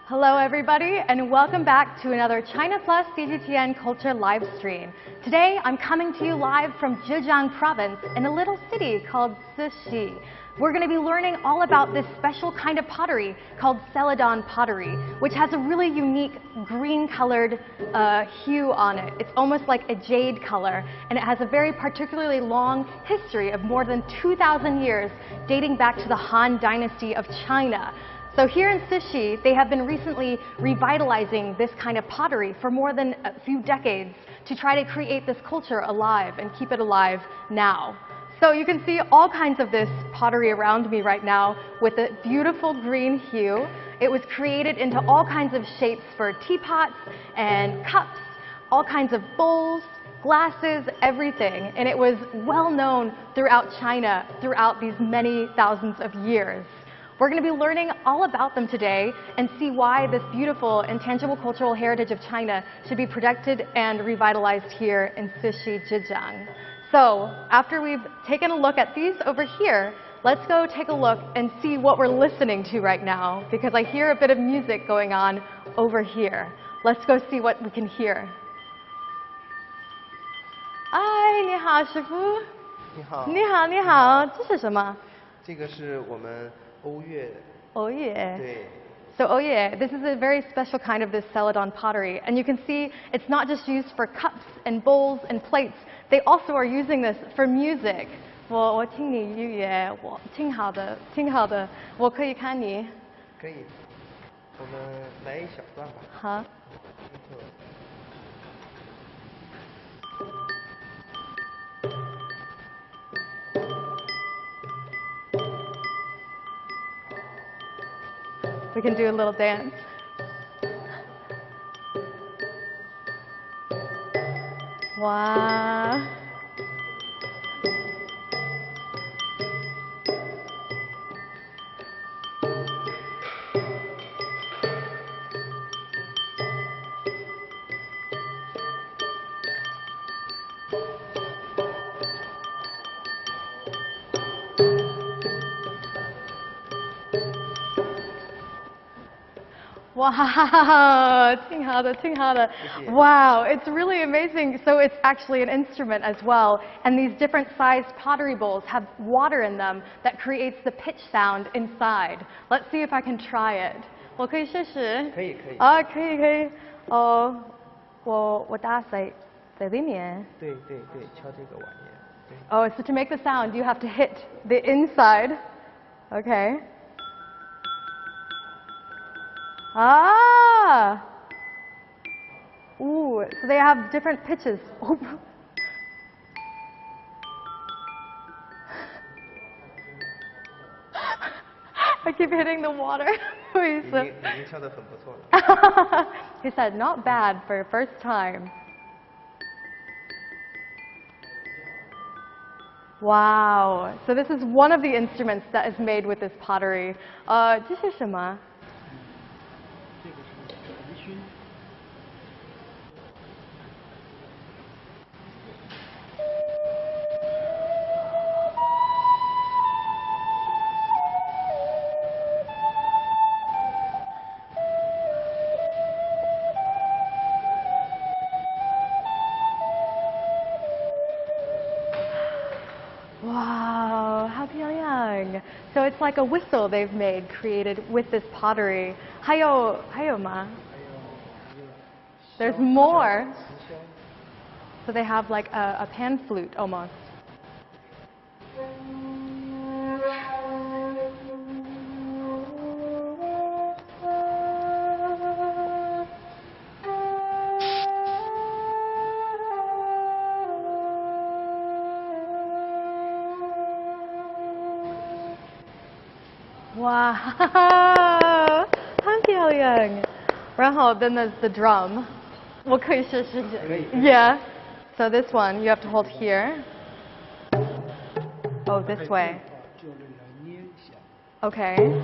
Hello everybody and welcome back to another China Plus CGTN Culture live stream. Today I'm coming to you live from Zhejiang province in a little city called Cixi. We're going to be learning all about this special kind of pottery called celadon pottery, which has a really unique green colored hue on it. It's almost like a jade color, and it has a very particularly long history of more than 2,000 years dating back to the Han Dynasty of China. So here in Cixi, they have been recently revitalizing this kind of pottery for more than a few decades to try to create this culture alive and keep it alive now. So you can see all kinds of this pottery around me right now with a beautiful green hue. It was created into all kinds of shapes for teapots and cups, all kinds of bowls, glasses, everything. And it was well known throughout China throughout these many thousands of years. We're going to be learning all about them today and see why this beautiful and tangible cultural heritage of China should be protected and revitalized here in Cixi, Zhejiang. So after we've taken a look at these over here, let's go take a look and see what we're listening to right now, because I hear a bit of music going on over here. Let's go see what we can hear. 哎，你好，师傅。你好。你好，你好，这是什么？这个是我们欧乐。欧乐。对。So, oh yeah, this is a very special kind of this celadon pottery. And you can see it's not just used for cups and bowls and plates. They also are using this for music. 我听你语言，我挺好的，挺好的。我可以看你。可以。我们来一小段吧。好。We can do a little dance. Wow. Wow, 挺好的，挺好的. Wow, it's really amazing. So it's actually an instrument as well. And these different sized pottery bowls have water in them that creates the pitch sound inside. Let's see if I can try it. 我可以试试？可以，可以。啊，可以，可以。哦，我打在里面。对对对，敲这个玩意。对。Oh, so to make the sound, you have to hit the inside. Okay. Ah! Ooh, so they have different pitches. I keep hitting the water. He said, not bad for first time. Wow. So this is one of the instruments that is made with this pottery. 这是什么？ Wow, how young. So it's like a whistle they've made, created with this pottery. 还有吗? There's more. So they have like a pan flute almost. Wow, 很漂亮。然后 then there's the drum. 我可以试试。Yeah. So this one you have to hold here. Oh, this way. Okay.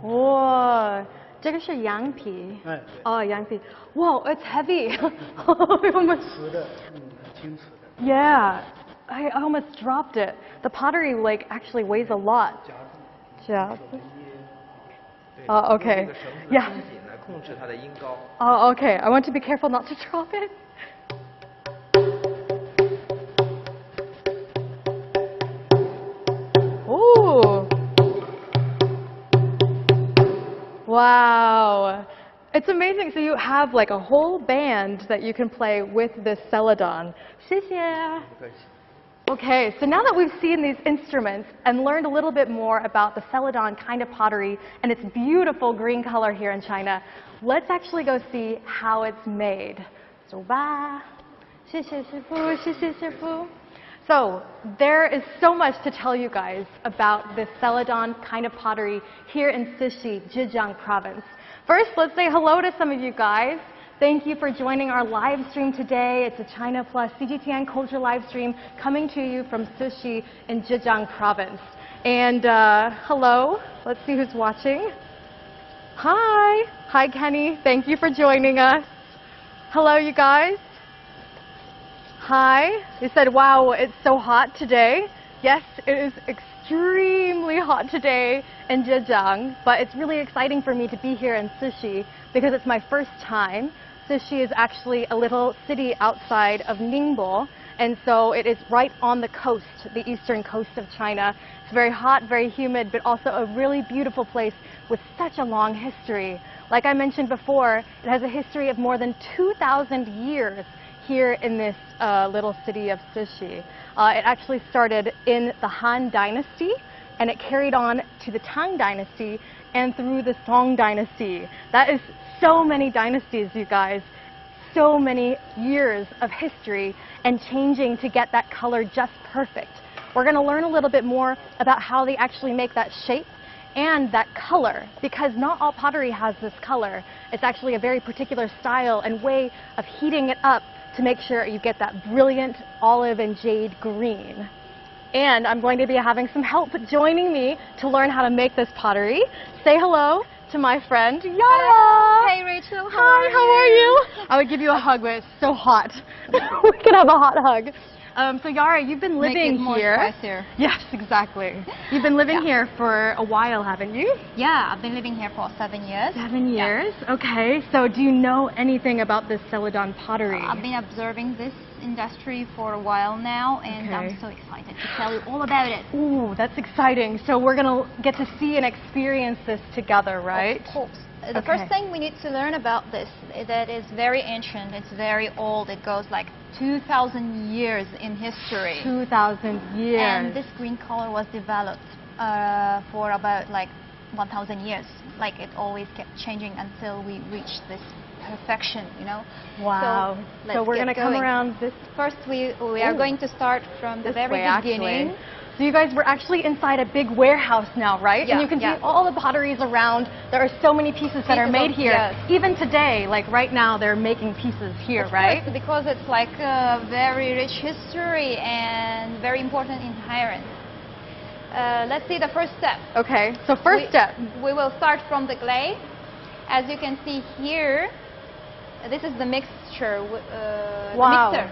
哇，这个是羊皮。哦，羊皮。Wow, it's heavy. Yeah. I almost dropped it. The pottery like actually weighs a lot. Yeah. 对， Oh, 用 okay. 这个绳子的 Yeah. 松紧来控制它的音高。 Oh, okay. I want to be careful not to drop it. Ooh. Wow. It's amazing. So you have like a whole band that you can play with this celadon. 谢谢. 不客气。 Okay, so now that we've seen these instruments and learned a little bit more about the celadon kind of pottery and its beautiful green color here in China, let's actually go see how it's made. 走吧，谢谢师傅，谢谢师傅。So there is so much to tell you guys about this celadon kind of pottery here in Cixi, Zhejiang province. First, let's say hello to some of you guys. Thank you for joining our live stream today. It's a China Plus CGTN Culture live stream coming to you from Cixi in Zhejiang province. And hello, let's see who's watching. Hi. Hi, Kenny. Thank you for joining us. Hello, you guys. Hi. You said, wow, it's so hot today. Yes, it is extremely hot today in Zhejiang, but it's really exciting for me to be here in Cixi because it's my first time. Cixi is actually a little city outside of Ningbo, and so it is right on the coast, the eastern coast of China. It's very hot, very humid, but also a really beautiful place with such a long history. Like I mentioned before, it has a history of more than 2,000 years here in this little city of Cixi. It actually started in the Han Dynasty, and it carried on to the Tang Dynasty and through the Song Dynasty. That is so many dynasties, you guys. So many years of history and changing to get that color just perfect. We're going to learn a little bit more about how they actually make that shape and that color, because not all pottery has this color. It's actually a very particular style and way of heating it up to make sure you get that brilliant olive and jade green. And I'm going to be having some help joining me to learn how to make this pottery. Say hello to my friend Yara. Hey Rachel, Hi, how are you? I would give you a hug, but it's so hot. We can have a hot hug. So Yara, you've been living here. Spicier. Yes, exactly. You've been living here for a while, haven't you? Yeah, I've been living here for 7 years. 7 years? Okay. So do you know anything about this celadon pottery? I've been observing this industry for a while now, and Okay. I'm so excited to tell you all about it. Ooh, that's exciting. So we're going to get to see and experience this together, right? Of course. The Okay. first thing we need to learn about this is that it's very ancient, it's very old. It goes like 2,000 years in history. 2,000 years. And this green color was developed for about like 1,000 years. Like it always kept changing until we reached this perfection, you know. Wow. So, So we're going to come around this First, we are Ooh. going to start from the this very way, beginning. actually. So you guys, we're actually inside a big warehouse now, right? Yeah, And you can yeah. see all the potteries around. There are so many pieces that are made here. Yes. Even today, like right now, they're making pieces here, Of right? course, because it's like a very rich history and very important inherent. Let's see the first step. Okay, so first step. We will start from the clay. As you can see here, this is the mixture, Wow. the mixer.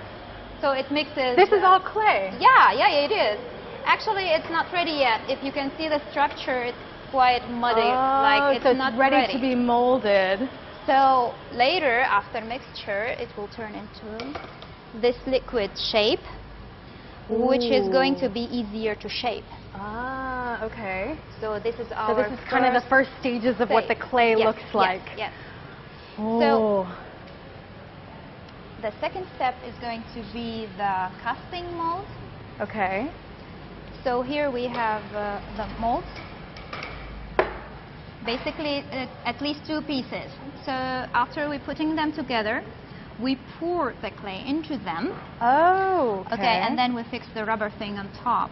So it mixes. This is all clay. Yeah, it is. Actually, it's not ready yet. If you can see the structure, it's quite muddy. Like it's so it's not ready to be molded. So later, after mixture, it will turn into this liquid shape, which is going to be easier to shape. Ah, okay. So this is our. So this is kind of the first stages of what the clay Yes, looks like. Yes. Oh. The second step is going to be the casting mold. Okay. So here we have the molds. Basically, at least 2 pieces. So after we're putting them together, we pour the clay into them. Oh, Okay, and then we fix the rubber thing on top.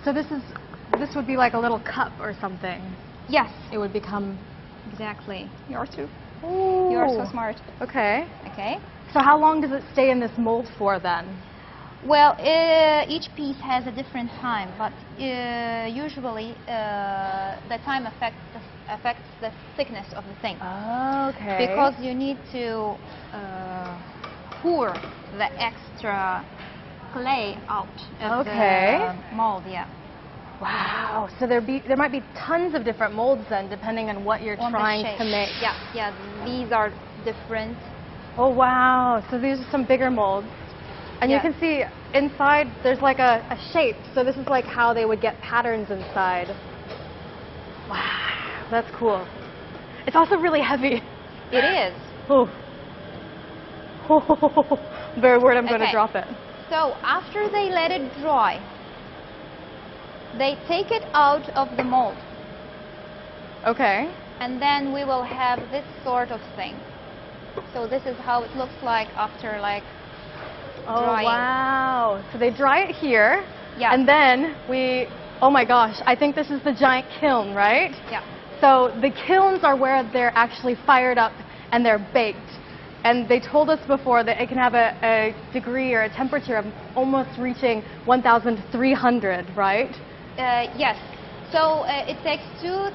So this would be like a little cup or something. Yes, It would become. exactly. You're too. Ooh. You're so smart. Okay. Okay. So how long does it stay in this mold for then? Well, each piece has a different time, but usually the time affects the thickness of the thing. Okay. Because you need to pour the extra clay out of the mold, yeah. Wow. So there might be tons of different molds then, depending on what you're On the trying shape. to make. Yeah, yeah. These are different. Oh wow. So these are some bigger molds. And Yes. you can see inside there's like a shape. So this is like how they would get patterns inside. Wow. That's cool. It's also really heavy. It is. Oh. Very worried I'm going to Okay. drop it. So after they let it dry, they take it out of the mold, Okay. and then we will have this sort of thing. So this is how it looks like after like Oh drying. wow. So they dry it here. Yeah. And then oh my gosh, I think this is the giant kiln, right? Yeah. So the kilns are where they're actually fired up and they're baked. And they told us before that it can have a degree or a temperature of almost reaching 1,300, right? Yes. So it takes two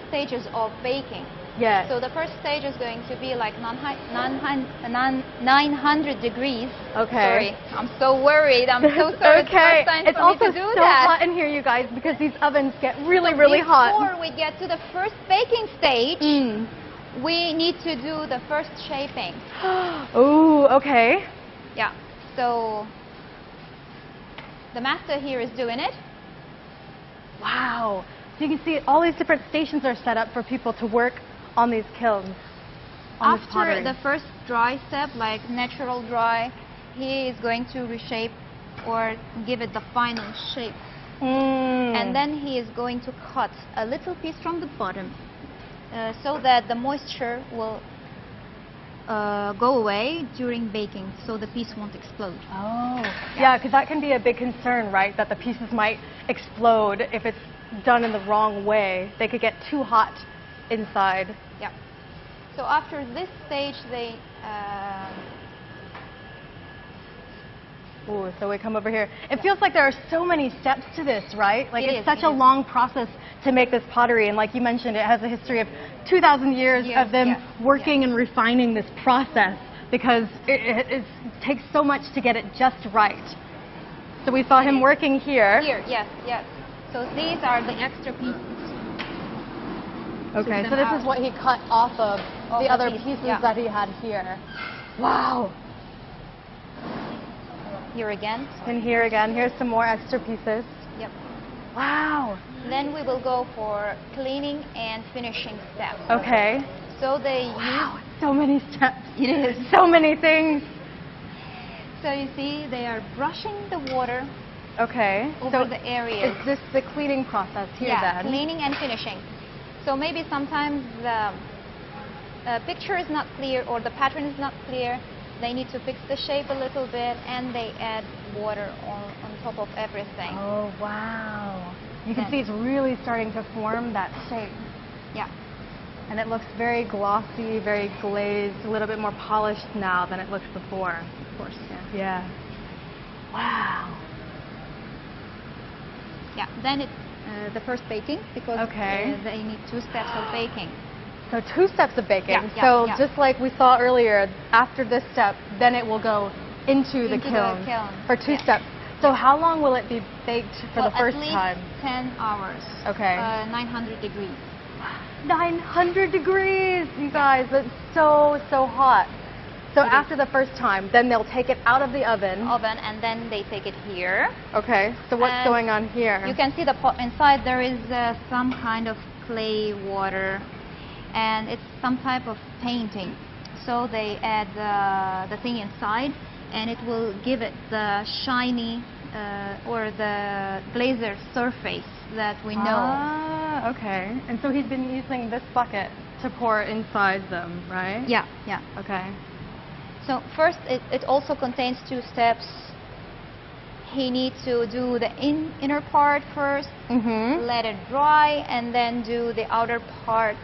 stages of baking. Yes. So the first stage is going to be like 900 degrees. Okay. Sorry, I'm so worried. I'm so sorry. Okay. It's the first time It's for me also to do so that. hot in here, you guys, because these ovens get really, really hot. Before we get to the first baking stage, Mm. we need to do the first shaping. Ooh, okay. Yeah. So the master here is doing it. Wow. So you can see all these different stations are set up for people to work on these kilns. On this After pottery. the first dry step, like natural dry, he is going to reshape or give it the final shape. And then he is going to cut a little piece from the bottom so that the moisture will go away during baking, so the piece won't explode. Oh, yeah, because that can be a big concern, right? That the pieces might explode if it's done in the wrong way. They could get too hot inside. Yeah. So after this stage, they Ooh, so we come over here. It feels like there are so many steps to this, right? Like It it's is, such it a is. long process to make this pottery, and like you mentioned, it has a history of 2,000 years Yes, of them yes, working yes. and refining this process because it takes so much to get it just right. So we saw him working here. here, yes, yes. So these are the extra pieces. Okay, Took so them this is out. what he cut off of Of the the other piece, pieces yeah. that he had here. Wow. Here again. And here again, here's some more extra pieces. Yep. Wow. Then we will go for cleaning and finishing steps. Okay. So they Wow, so many steps. use. It is. So many things. So you see, they are brushing the water Okay. over so the areas. is this the cleaning process here Yeah, then? cleaning and finishing. So maybe sometimes the picture is not clear or the pattern is not clear. They need to fix the shape a little bit, and they add water on top of everything. Oh, wow. You can Then- see it's really starting to form that shape. Yeah. And it looks very glossy, very glazed, a little bit more polished now than it looked before. Of course. Yeah. Yeah. Wow. Yeah. Then it's the first baking, because Okay. they need 2 steps of baking. So 2 steps of baking. Yeah, yeah, so yeah. just like we saw earlier, after this step, then it will go into the Into the kiln kiln, for 2 yeah. steps. So how long will it be baked for Well, the first at least time? 10 hours. Okay. 900 degrees. 900 degrees, you guys. That's so, so hot. So It is. after the first time, then they'll take it out of the oven. And then they take it here. Okay. So what's And going on here? You can see the pot inside. There is some kind of clay water, and it's some type of painting. So they add the thing inside, and it will give it the shiny or the glazer surface that we know. Ah, okay. And so he's been using this bucket to pour inside them, right? Yeah, yeah. Okay. So first, it also contains 2 steps. He needs to do the inner part first, Mm-hmm. let it dry, and then do the outer part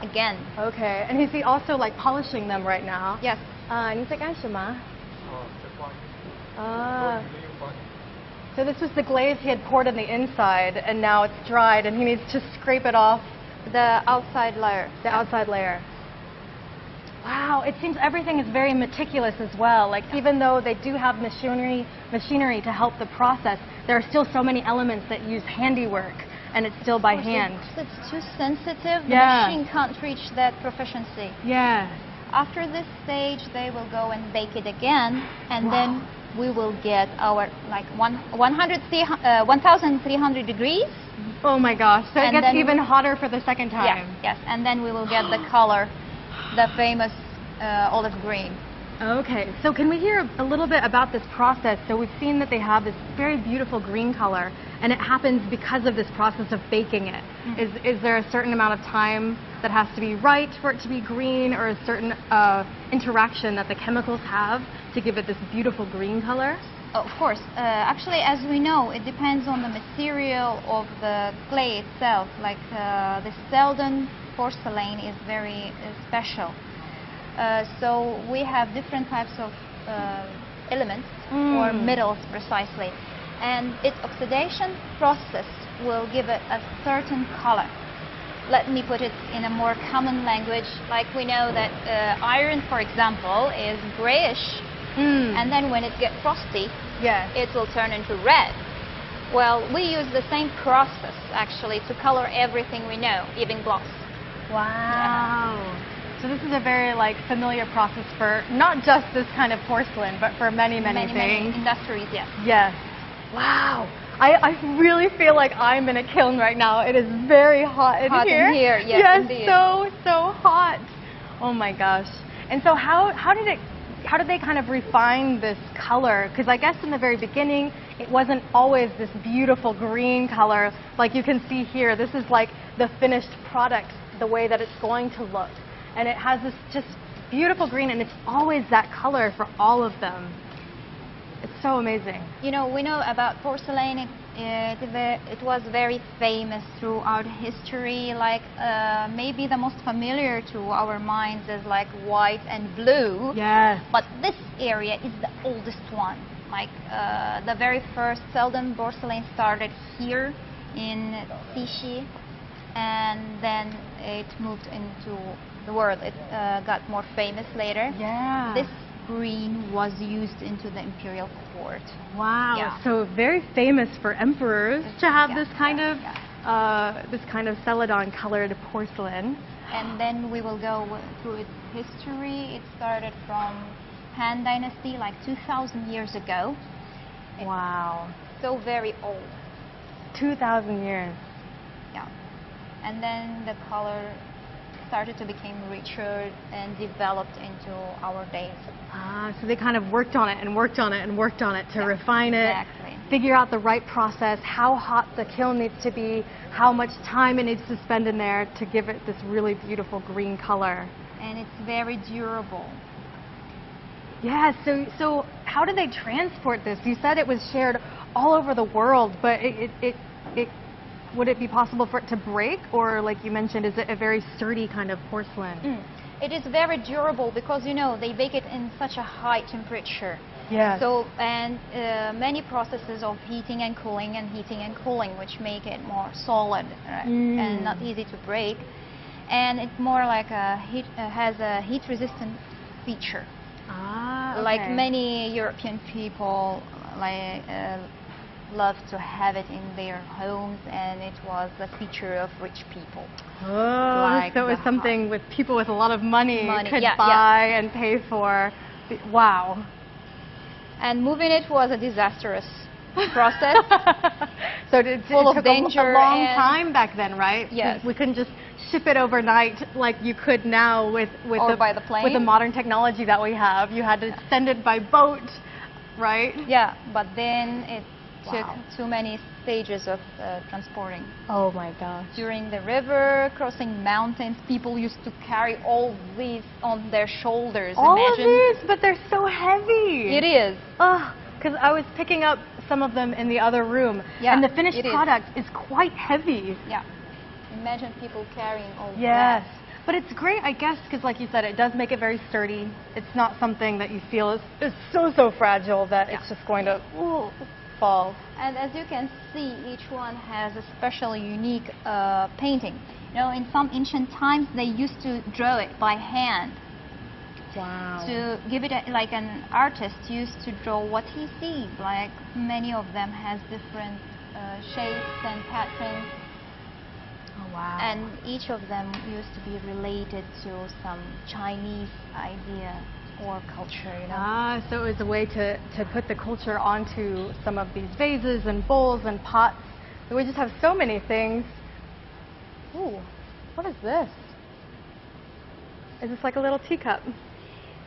again. Okay. And is he also like polishing them right now? Yes. 你在干什么? 这关 Ah. 没有关 So this was the glaze he had poured on the inside, and now it's dried, and he needs to scrape it off The outside layer. the outside layer. Wow, it seems everything is very meticulous as well. Like even though they do have machinery to help the process, there are still so many elements that use handiwork, and it's still by hand. It's too sensitive. The Yeah. machine can't reach that proficiency. Yeah. After this stage, they will go and bake it again, and Wow. then we will get our like 1,300 degrees. Oh my gosh, so it And gets then even hotter for the second time. Yes, yes, and then we will get the color, the famous olive green. Okay, so can we hear a little bit about this process? So we've seen that they have this very beautiful green color, and it happens because of this process of baking it. Is there a certain amount of time that has to be right for it to be green, or a certain interaction that the chemicals have to give it this beautiful green color? Of course, actually, as we know, it depends on the material of the clay itself. Like the celadon porcelain is very special. So we have different types of elements or metals precisely, and its oxidation process will give it a certain color. Let me put it in a more common language. Like we know that iron, for example, is grayish, and then when it gets frosty, Yes. it will turn into red. Well, we use the same process actually to color everything we know, even glass. Wow. So this is a very familiar process for not just this kind of porcelain, but for many things. Many industries, yes. Yes. Wow. I really feel like I'm in a kiln right now. It is very hot in here. Hot in here, yes, yes, indeed. so hot. Oh my gosh. And so how did they kind of refine this color? Because I guess in the very beginning, it wasn't always this beautiful green color like you can see here. This is like the finished product, the way that it's going to look. And it has this just beautiful green, and it's always that color for all of them. It's so amazing. You know, we know about porcelain. It was very famous throughout history. Like maybe the most familiar to our minds is like white and blue. Yes. But this area is the oldest one. Like the very first celadon porcelain started here in Cixi, and then it moved into the world. It got more famous later. Yeah. This green was used into the imperial court. Wow. Yeah. So very famous for emperors to have this kind of celadon colored porcelain. And then we will go through its history. It started from Han Dynasty, like 2,000 years ago. Wow. So very old. 2,000 years. Yeah. And then the color started to become richer and developed into our days. Ah, so they kind of worked on it and worked on it and worked on it to refine it, Exactly. figure out the right process, how hot the kiln needs to be, how much time it needs to spend in there to give it this really beautiful green color. And it's very durable. Yeah, so how do they transport this? You said it was shared all over the world, but would it be possible for it to break, or like you mentioned, is it a very sturdy kind of porcelain? It is very durable because, you know, they bake it in such a high temperature. Yes. So, and many processes of heating and cooling, which make it more solid and not easy to break. And it's more like has a heat-resistant feature. Ah, okay. Like many European people, love to have it in their homes, and it was a feature of rich people. Oh, Like so it was something with people with a lot of money could yeah, buy and pay for. Wow. And moving it was a disastrous process. So it Full of took danger a long and- time back then, right? Yes. We couldn't just ship it overnight like you could now with Or by the plane. with the modern technology that we have. You had to send it by boat, right? Yeah, but then it took Wow. too many stages of transporting. Oh my gosh. During the river, crossing mountains, people used to carry all these on their shoulders. All Imagine. of these, but they're so heavy. It is. Oh, because I was picking up some of them in the other room, Yeah, and the finished it is. product is quite heavy. Yeah. Imagine people carrying all Yes. that. But it's great, I guess, because like you said, it does make it very sturdy. It's not something that you feel is so fragile that it's just going to fall. And as you can see, each one has a special, unique painting. You know, in some ancient times, they used to draw it by hand. Wow. To give it like an artist used to draw what he sees. Like many of them has different shapes and patterns. Oh, wow. And each of them used to be related to some Chinese idea or culture, you know. Ah, so it was a way to put the culture onto some of these vases and bowls and pots. So we just have so many things. Ooh, what is this? Is this like a little teacup?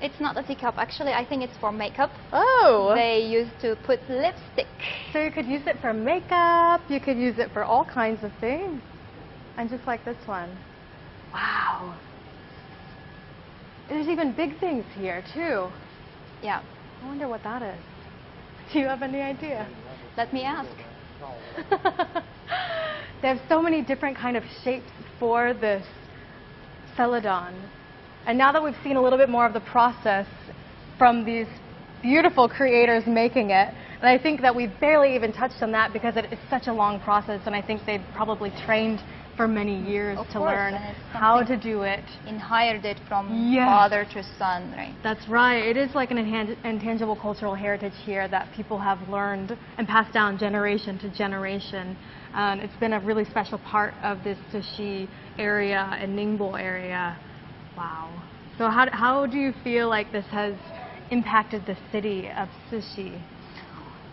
It's not a teacup. Actually, I think it's for makeup. Oh! They used to put lipstick. So you could use it for makeup, you could use it for all kinds of things. And just like this one. Wow. There's even big things here too. Yeah. I wonder what that is. Do you have any idea? Let me ask. They have so many different kind of shapes for this celadon. And now that we've seen a little bit more of the process from these beautiful creators making it, and I think that we've barely even touched on that because it is such a long process, and I think they've probably trained for many years Of to course, learn and it's how to do it. Inherited from Yes. father to son, right? That's right. It is like an intangible cultural heritage here that people have learned and passed down generation to generation. It's been a really special part of this Cixi area and Ningbo area. Wow. So how do you feel like this has impacted the city of Cixi?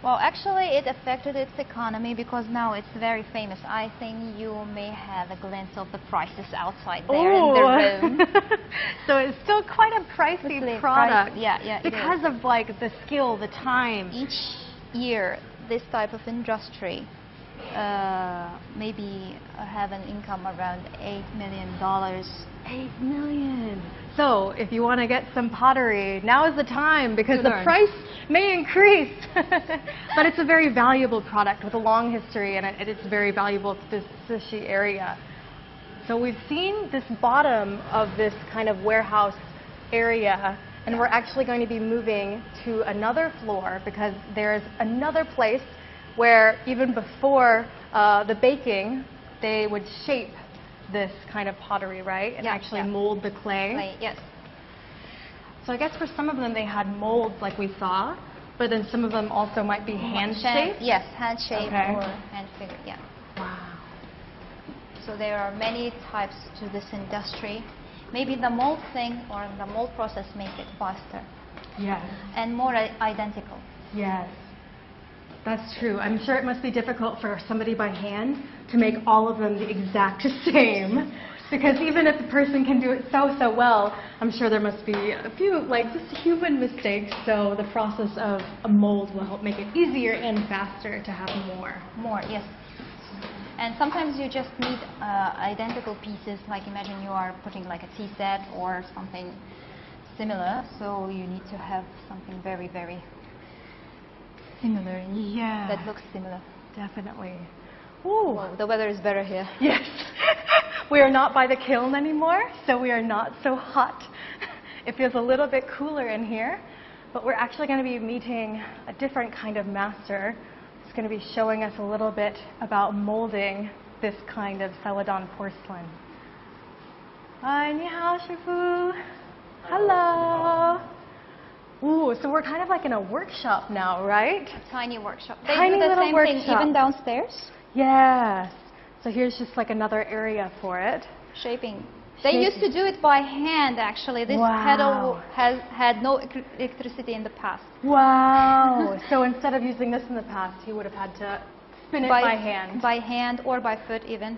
Well, actually, it affected its economy because now it's very famous. I think you may have a glimpse of the prices outside there in the room. So it's still quite a pricey Really product. pricey. Yeah, it because is. of like the skill, the time. Each year, this type of industry maybe have an income around $8 million. 8 million. So if you want to get some pottery, now is the time because To the learn. price may increase. But it's a very valuable product with a long history, and it's very valuable to this Cixi area. So we've seen this bottom of this kind of warehouse area, and we're actually going to be moving to another floor because there's another place where even before the baking, they would shape this kind of pottery, right? And actually mold the clay. Yes. So I guess for some of them they had molds like we saw, but then some of them also might be hand shaped. Yes, hand shaped Okay. or hand figured. Yeah. Wow. So there are many types to this industry. Maybe the mold thing or the mold process make it faster Yes. and more identical. Yes. That's true. I'm sure it must be difficult for somebody by hand to make all of them the exact same. Because even if the person can do it so well, I'm sure there must be a few, like, just human mistakes. So the process of a mold will help make it easier and faster to have more. More, yes. And sometimes you just need identical pieces. Like imagine you are putting like a tea set or something similar. So you need to have something very, very similar. Yeah. That looks similar. Definitely. Ooh. Whoa, the weather is better here. Yes. We are not by the kiln anymore, so we are not so hot. It feels a little bit cooler in here, but we're actually going to be meeting a different kind of master. He's going to be showing us a little bit about molding this kind of celadon porcelain. Hi, 你好, Shifu. Hello. Ooh, so we're kind of like in a workshop now, right? Tiny workshop. They Tiny do the little same workshop. thing even downstairs. Yes. So here's just like another area for it. Shaping. They used to do it by hand actually. This pedal had no electricity in the past. Wow. So instead of using this in the past, he would have had to spin it by hand. By hand or by foot even.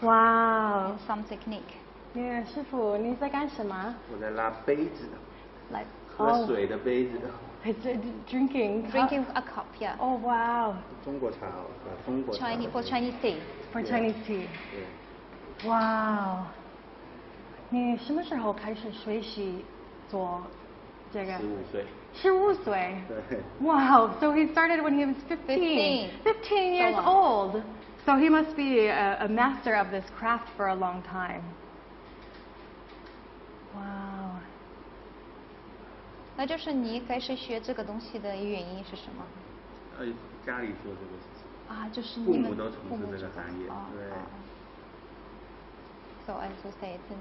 Wow. Some technique. Yeah, 师傅，你在干什么？我在拉杯子， Like 喝水的杯子。 drinking. Drinking a cup, yeah. Oh wow. 中国茶，中国茶。 Chinese for Chinese tea. For Chinese tea. 对。 Wow. 你什么时候开始学习做这个15岁。 15岁。对。 Wow. So he started when he was 15. 15 years old. So he must be a master of this craft for a long time. Wow. 那就是你开始学这个东西的原因是什么？家里做这个事情。啊，就是父你们母都从事这个行业，对。 So as you say, it's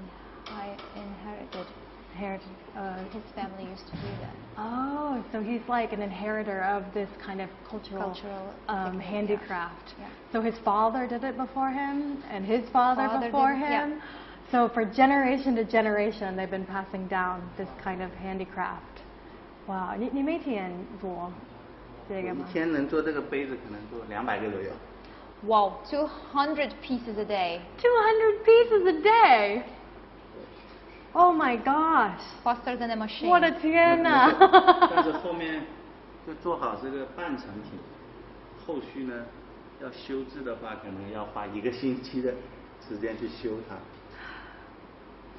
I inherited His family used to do that. Oh, so he's like an inheritor of this kind of cultural technique, handicraft. Yeah. So his father did it before him, and his father before him. Yeah. So for generation to generation, they've been passing down this kind of handicraft. Wow, 你每天做这个吗？一天能做这个杯子，可能做200个都有。Wow, 200 pieces a day. 200 pieces a day. Oh my gosh. Faster than a machine. 我的天哪！但是后面就做好这个半成品，后续呢要修制的话，可能要花1个星期的时间去修它。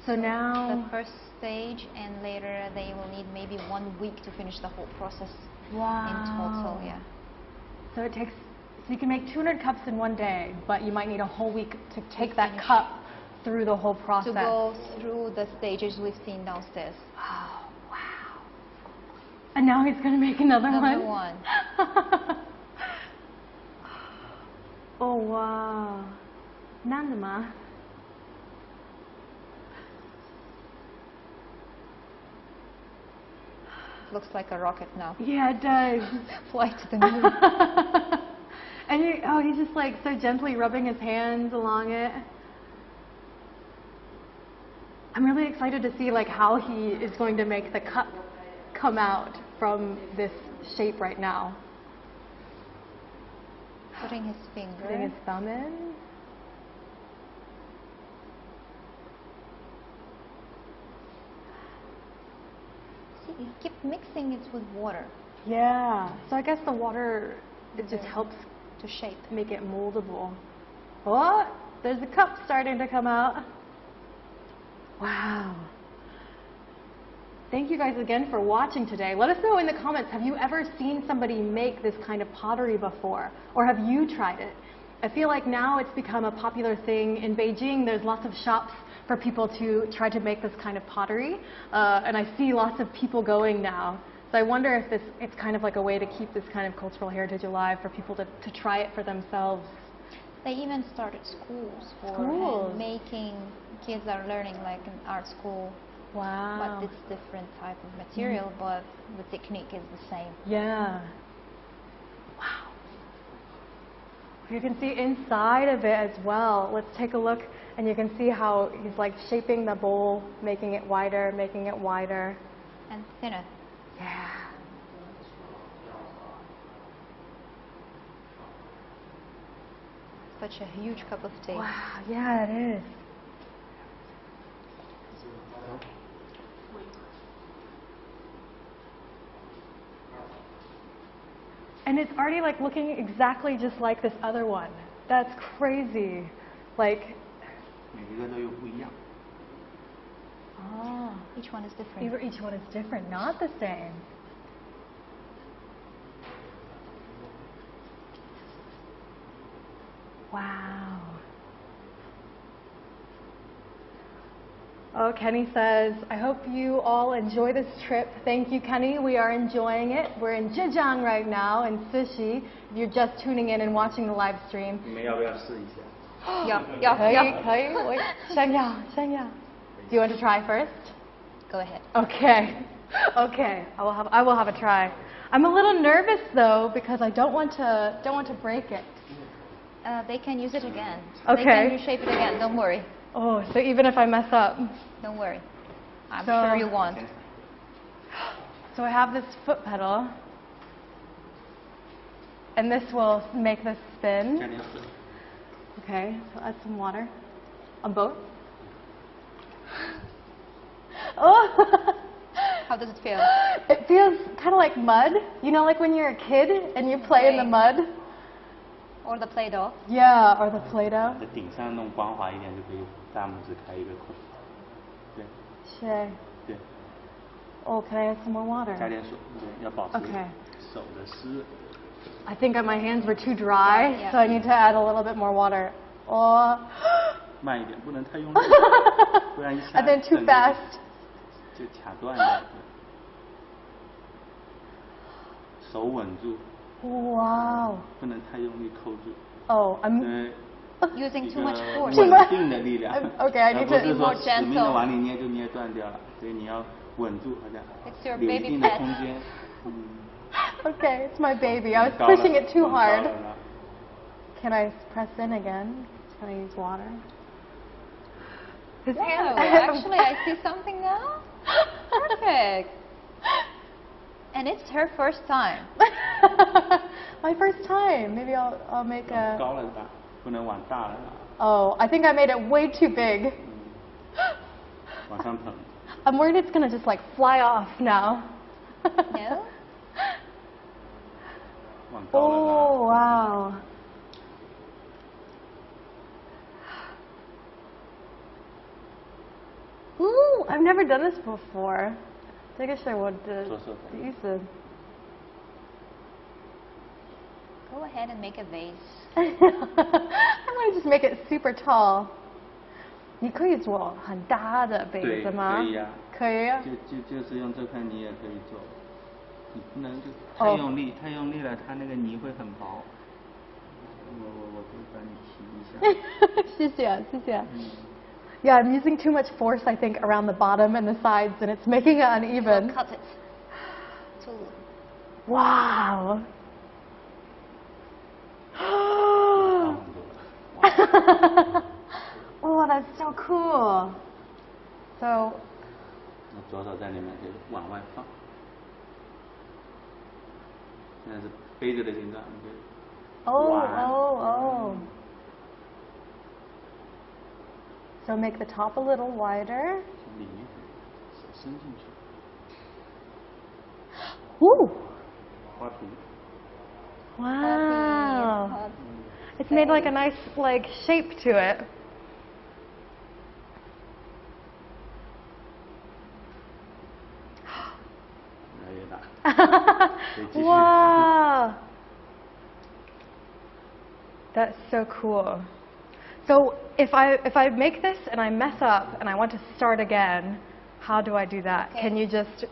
So now the first stage, and later they will need maybe 1 week to finish the whole process. Wow. In total, yeah. So it takes, so you can make 200 cups in 1 day, but you might need a whole week to take that cup through the whole process. To go through the stages we've seen downstairs. Oh, wow. And now he's going to make another one. Oh, wow. 难的吗？ Looks like a rocket now. Yeah, it does. Fly to the moon. And he's just like so gently rubbing his hands along it. I'm really excited to see like how he is going to make the cup come out from this shape right now. Putting his finger. Putting his thumb in. You keep mixing it with water. Yeah. So I guess the water, it just helps to shape. Make it moldable. Oh, there's a cup starting to come out. Wow. Thank you guys again for watching today. Let us know in the comments, have you ever seen somebody make this kind of pottery before? Or have you tried it? I feel like now it's become a popular thing. In Beijing, there's lots of shops for people to try to make this kind of pottery. And I see lots of people going now. So I wonder if it's kind of like a way to keep this kind of cultural heritage alive for people to try it for themselves. They even started schools for making. Kids are learning like in art school. Wow. But it's different type of material, but the technique is the same. Yeah. Wow. You can see inside of it as well. Let's take a look, and you can see how he's like shaping the bowl, making it wider, and thinner. Yeah. Such a huge cup of tea. Wow. Yeah, it is. And it's already like looking exactly just like this other one. That's crazy. Like. Oh. Each one is different. Each one is different, not the same. Wow. Oh, Kenny says, I hope you all enjoy this trip. Thank you, Kenny. We are enjoying it. We're in Zhejiang right now, in Cixi. If you're just tuning in and watching the live stream. 你们要不要试一下？可以，我想要。Do you want to try first? Go ahead. Okay. I will have a try. I'm a little nervous though because I don't want to break it. They can use it again. Okay. They can reshape it again. Don't worry. Oh, so even if I mess up. Don't worry. I'm sure you won't. So I have this foot pedal, and this will make this spin. Okay, so add some water on both. Oh! How does it feel? It feels kind of like mud. You know, like when you're a kid and you play in the mud? Or the Play-Doh. Yeah, or the Play-Doh. 在顶上弄光滑一点，就可以大拇指开一个孔。对。Shay. 对。Oh, can I add some more water? 加点水，对，要保持手的湿。I think my hands were too dry, Yeah. so I need to add a little bit more water. Oh. 慢一点，不能太用力，不然一下。And then too fast. 就卡断了。手稳住。Wow. 不能太用力扣住。Oh, I'm. 对， using 一 too 个 much force. 稳定的力量， Okay, I 而 need 不 to 是 be 说 more 死命的 gentle. 往里捏就捏断掉了，所以你要稳住，好像 It's your 留一 baby 定的 pet. 空间。Okay, it's my baby. I was 高了 pushing it too 往高 hard. 了了 Can I press in again? Can I use water? His Wow, hand. actually I see something now. Perfect. And it's her first time. My first time. Maybe I'll make 往 a. 高了打，不能往大了打， Oh, I think I made it way too big. 往上捧。 I'm worried it's gonna just like fly off now. No? 往高了 Oh 拉。 wow. Ooh, I've never done this before. 这个是我的第一次。 Go ahead and make a vase. I want to just make it super tall. 你可以做很大的杯对，子吗？可以呀、可以啊。就是用这块泥也可以做，你不能就哦太用力，太用力了，它那个泥会很薄。我会帮你提一下。谢谢，谢谢。Yeah, I'm using too much force, I think, around the bottom and the sides, and it's making it uneven. Cut it. To Wow. 高很多了。 Oh, that's so cool. So, 那左手在里面就往外放，现在是杯子的形状，你就 oh, 弯 oh, oh. So make the top a little wider. 从里面手伸进去， Ooh. 花瓶。 Wow. Cut. It's made like a nice like shape to it. 越来越大。可以继续。 Wow. That's so cool. So if I make this and I mess up and I want to start again, how do I do that? Okay. Can you just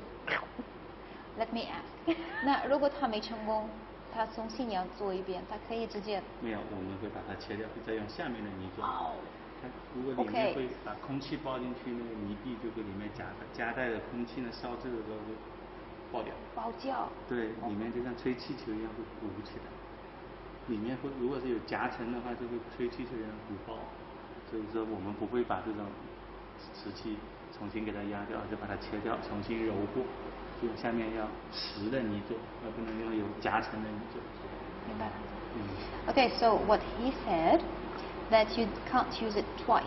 Let me ask. 那如果他没成功，他重新要做一遍，他可以直接。没有，我们会把它切掉，再用下面的泥做。哦。它如果里面 OK 会把空气包进去，那个泥壁就会里面夹带的空气呢，烧制的时候就爆掉。包浆。对，里面就像吹气球一样会鼓起来。里面会如果是有夹层的话，就会吹气球一样鼓爆。所以说我们不会把这种瓷器重新给它压掉，就把它切掉，重新揉过。就下面要实的泥做，而不能用有夹层的泥做。明白。嗯。 Okay, so what he said that you can't use it twice.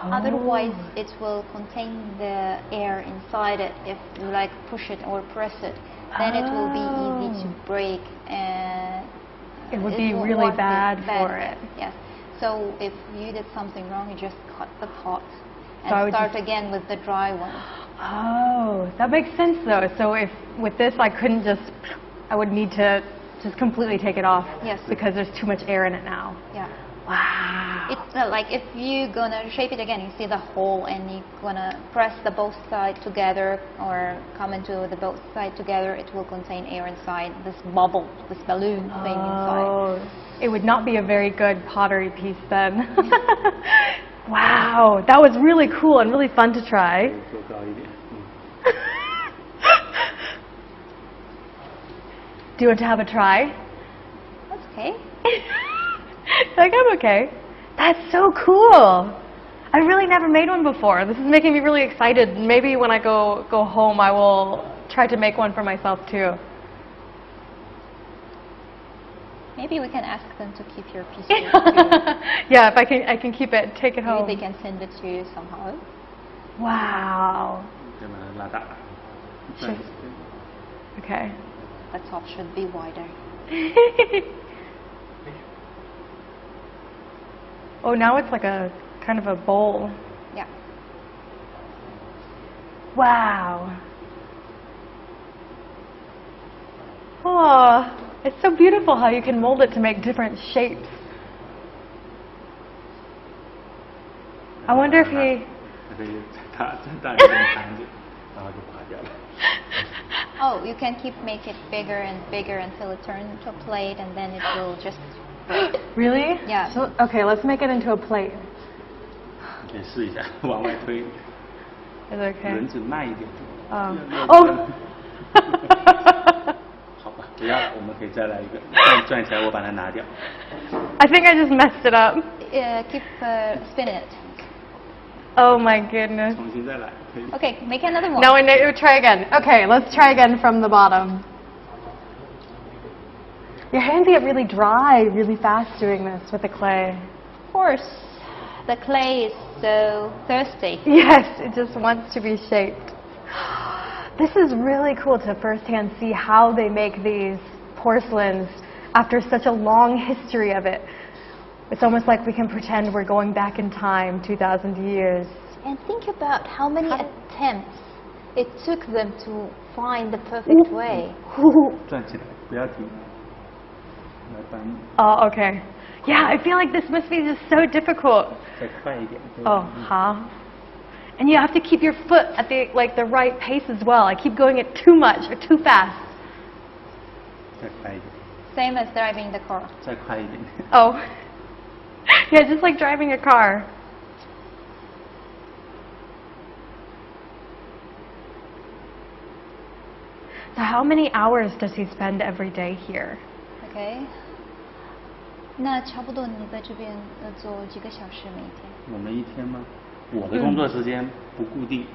Oh. Otherwise, it will contain the air inside it. If you like push it or press it, then it will be easy to break and It would be won't really be bad for it. Yes. So if you did something wrong, you just cut the pot So I and would start just- again with the dry one. Oh, that makes sense though. So if with this I couldn't just, I would need to just completely take it off. Yes. Because there's too much air in it now. Yeah. Wow. It's like if you gonna shape it again, you see the hole and you gonna press the both sides together or come into the both sides together, it will contain air inside, this bubble, this balloon thing inside. Oh, it would not be a very good pottery piece then. Wow, that was really cool and really fun to try. 做高一点。 Do you want to have a try? That's okay. Like, I'm okay. That's so cool. I really never made one before. This is making me really excited. Maybe when I go home, I will try to make one for myself too. Maybe we can ask them to keep your piece here too. Yeah, if I can keep it, take it Maybe home. they can send it to you somehow. Wow. 再把它拉大。 Sure. Okay. The top should be wider. Oh, now it's like a kind of a bowl. Yeah. Wow. Oh, it's so beautiful how you can mold it to make different shapes. I wonder if he... 可以再大一点盘子，然后就垮掉了。 Oh, you can keep make it bigger and bigger until it turns into a plate, and then it will just Really? Yeah. So, okay, let's make it into a plate. 你可以试一下，往外推， Is it okay? 轮子慢一点。 Oh. 好吧，不要，我们可以再来一个，转起来，我把它拿掉。 I think I just messed it up. Keep spin it. Oh my goodness. 重新再来，可以。 Okay, make another one. Now we need to try again. Okay, let's try again from the bottom. Your hands get really dry really fast doing this with the clay. Of course, the clay is so thirsty. Yes, it just wants to be shaped. This is really cool to firsthand see how they make these porcelains after such a long history of it. It's almost like we can pretend we're going back in time 2,000 years. And think about how many attempts it took them to find the perfect way. 转起来，不要停。来搬， Oh, okay. Yeah, I feel like this must be just so difficult. 再快一点。 Oh, huh? And you have to keep your foot at the right pace as well. I keep going it too much or too fast. 再快一点， Same as driving the car. 再快一点。 Oh. Yeah, just like driving a car. So how many hours does he spend every day here? Okay. 那差不多你在这边做几个小时每天？我们一天吗？我的工作时间不固定，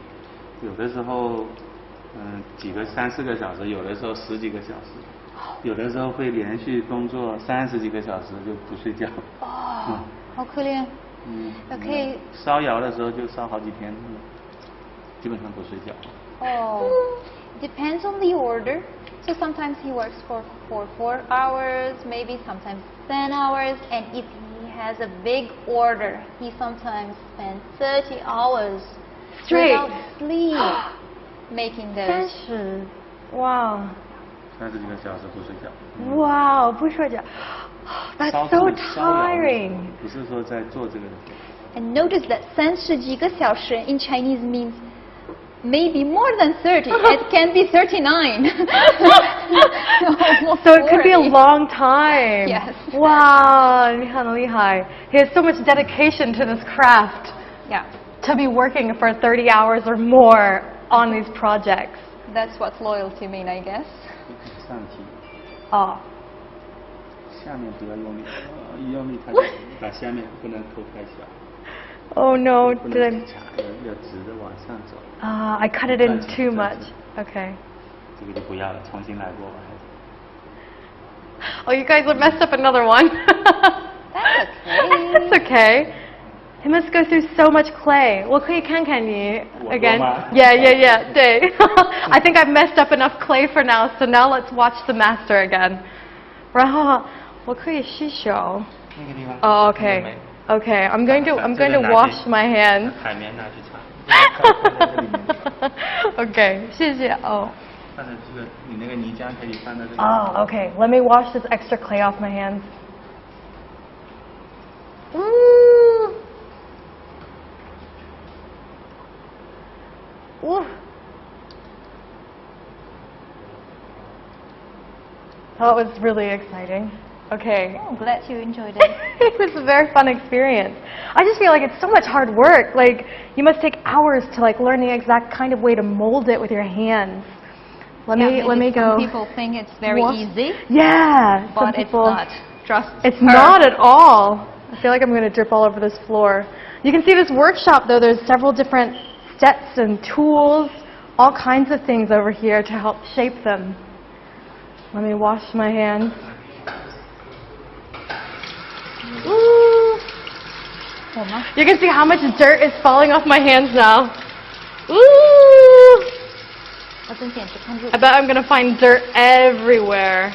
有的时候几个3-4个小时，有的时候10几个小时，有的时候会连续工作30几个小时就不睡觉。哦，好可怜。Okay. 烧窑的时候就烧好几天，基本上不睡觉。 Oh, depends on the order. So sometimes he works for 4 hours, maybe sometimes 10 hours, and if he has a big order, he sometimes spends 30 hours Straight. without sleep making those. 30. Wow. 30几个小时不睡觉。 Wow, 不睡觉. That's 烧 so 烧窑的时候 tiring. 不是说在做这个的时候。 And notice that 30几个小时 in Chinese means maybe more than 30. It can be 39. So it could be a long time. Yes. Wow, 你很厉害. He has so much dedication to this craft Yeah, to be working for 30 hours or more on these projects. that's what loyalty mean, I guess. 上提， Oh. 下面不要用力，一用力它就把下面不能口太小。 Oh no, 不 did 能 I? 插，要直的往上走。 I cut it in too much. Okay. 这个就不要了，重新来过。 Oh, you guys have messed up another one. That's okay. That's okay. He must go through so much clay. 我可以看看你 again? 我吗？ Yeah. 对。I think I've messed up enough clay for now, so now let's watch the master again. 然后我可以洗手。那个地方。 Oh, okay. Okay, I'm going to wash my hands. 海绵拿去擦。 Okay, 谢谢. Oh. 放在这个，你那个泥浆可以放在这个。 Oh, okay. Let me wash this extra clay off my hands. Ooh. Ooh. That was really exciting. Okay. Oh, glad you enjoyed it. It was a very fun experience. I just feel like it's so much hard work. Like, you must take hours to learn the exact kind of way to mold it with your hands. Let me go. Some people think it's very easy, Yeah. Some but it's people, not. Trust It's her. not at all. I feel like I'm going to drip all over this floor. You can see this workshop, though. There's several different sets and tools, all kinds of things over here to help shape them. Let me wash my hands. Ooh. You can see how much dirt is falling off my hands now. Ooh. I bet I'm going to find dirt everywhere.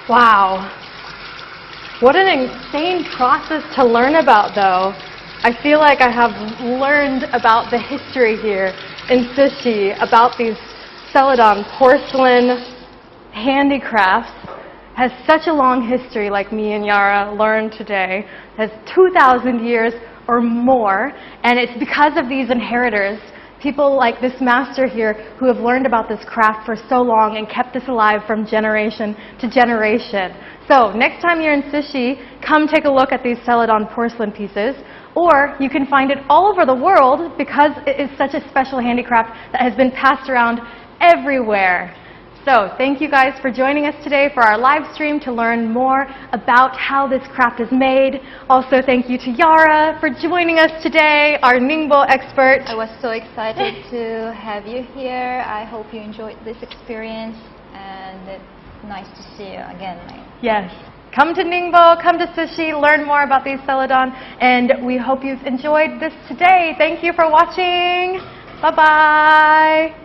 Wow. What an insane process to learn about, though. I feel like I have learned about the history here in Cixi, about these celadon porcelain handicrafts. Has such a long history, like me and Yara learned today. Has 2,000 years or more, and it's because of these inheritors People like this master here who have learned about this craft for so long and kept this alive from generation to generation. So next time you're in Cixi, come take a look at these celadon porcelain pieces. Or you can find it all over the world because it is such a special handicraft that has been passed around everywhere. So thank you guys for joining us today for our live stream to learn more about how this craft is made. Also thank you to Yara for joining us today, our Ningbo expert. I was so excited to have you here. I hope you enjoyed this experience, and it's nice to see you again. Yes. Come to Ningbo, come to Cixi, learn more about these celadon, and we hope you've enjoyed this today. Thank you for watching. Bye-bye.